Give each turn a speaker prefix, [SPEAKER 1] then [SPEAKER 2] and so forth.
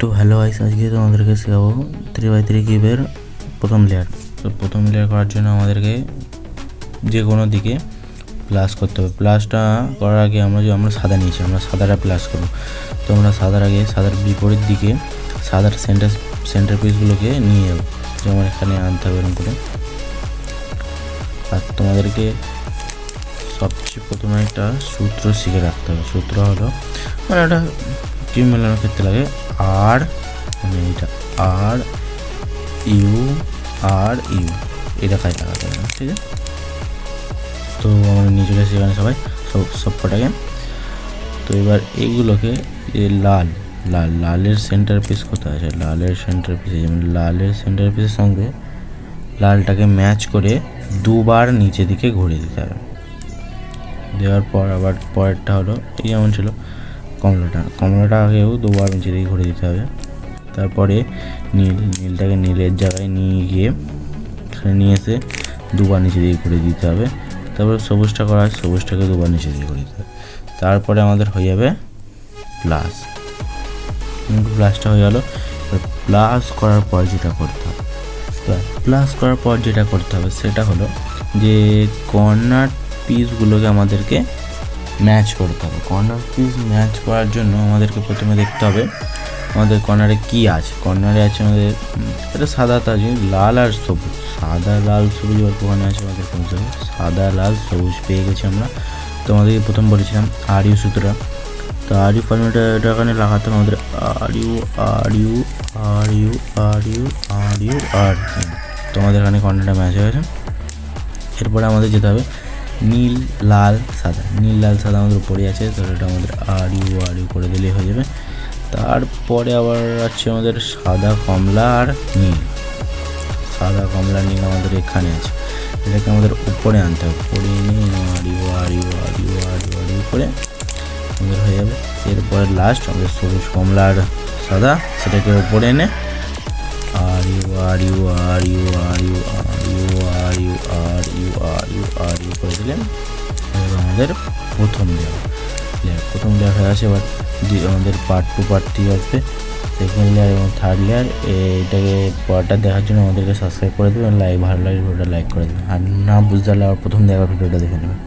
[SPEAKER 1] তো hello guys, আজকে তোমাদেরকে শেখাবো 3x3 কিউবের প্রথম লেয়ার। তো প্রথম লেয়ার করার জন্য আমাদেরকে যে কোনো দিকে প্লাস করতে হবে। প্লাসটা করার আগে আমরা সাদা নিয়েছি, আমরা সাদাটা প্লাস করবো। তো আমরা সাদার আগে সাদার বিপরীত দিকে সাদার সেন্টার পিসগুলোকে নিয়ে যাবো, যেমন এখানে আনতে হবে এরকম করে। আর তোমাদেরকে সবচেয়ে প্রথমে একটা সূত্র শিখে রাখতে হবে। সূত্র হলো মানে একটা কিউব মেলানোর ক্ষেত্রে লাগে আর, মানে এইটা আর ইউ এটা কাজে লাগাতে হবে, ঠিক আছে? তো আমরা নিয়ে চলে এসেছি এখানে সব কটাকে। তো এবার এইগুলোকে লালের সেন্টার পিস কোথায় আছে, লালের সেন্টার পিসে, যেমন লালের সেন্টার পিসের সঙ্গে লালটাকে ম্যাচ করে দুবার নিচে দিকে ঘুরিয়ে দিতে হবে। দেওয়ার পর আবার পরেরটা হলো এই যেমন ছিল কমলাটাকেও দুবার নিচে দিকে ঘুরে দিতে হবে। তারপরে নীলটাকে নীলের জায়গায় নিয়ে গিয়ে এখানে নিয়ে এসে দুবার নিচে দিকে ঘুরে দিতে হবে। তারপরে সবুজটা করা হয়, সবুজটাকে দুবার নিচে দিকে ঘুরে দিতে হবে। তারপরে আমাদের হয়ে যাবে প্লাসটা হয়ে গেল। প্লাস করার পর যেটা করতে হবে সেটা হলো যে কর্নার পিসগুলোকে আমাদেরকে ম্যাচ করতে হবে। কর্নার পিস ম্যাচ করার জন্য আমাদেরকে প্রথমে দেখতে হবে আমাদের কর্নারে কি আছে। কর্নারে আছে আমাদের এটা সাদা, তার জন্য লাল আর সবুজ, সাদা লাল সবুজ ওখানে আছে আমাদের কমতে হবে। সাদা লাল সবুজ পেয়ে গেছি আমরা। তো আমাদেরকে প্রথম বলেছিলাম আর ইউ সূত্রটা, তো আর ইউ ফর্মুলাটা এটা এখানে লাগাতে হবে আমাদের আর ইউ। তো আমাদের এখানে কর্নারটা ম্যাচ হয়ে গেছে। এরপরে আমাদের যেতে হবে নীল লাল সাদা আমাদের উপরে আছে, তো এটা আমাদের আর ইউ করে দিলেই হয়ে যাবে। তারপরে আবার আছে আমাদের সাদা কমলা নীল আমাদের এখানে আছে, এটাকে আমাদের উপরে আনতে হবে। উপরে এনে আর ইউ করে আমাদের হয়ে যাবে। এরপরে লাস্ট আমাদের সবুজ কমলা আর সাদা, সেটাকে উপরে এনে আর ইউ করে দিলেন। এবার আমাদের প্রথম লেয়ার হয়ে আছে। এবার আমাদের পার্ট 2 পার্ট 3 আসবে, সেকেন্ড লেয়ার এবং থার্ড লেয়ার। এইটাকে পরটা দেখার জন্য আমাদেরকে সাবস্ক্রাইব করে দেবেন, ভালো লাগে ভিডিওটা লাইক করে দেবেন। আর না বুঝতে পারলে আবার প্রথম দেখার ভিডিওটা দেখে নেবেন।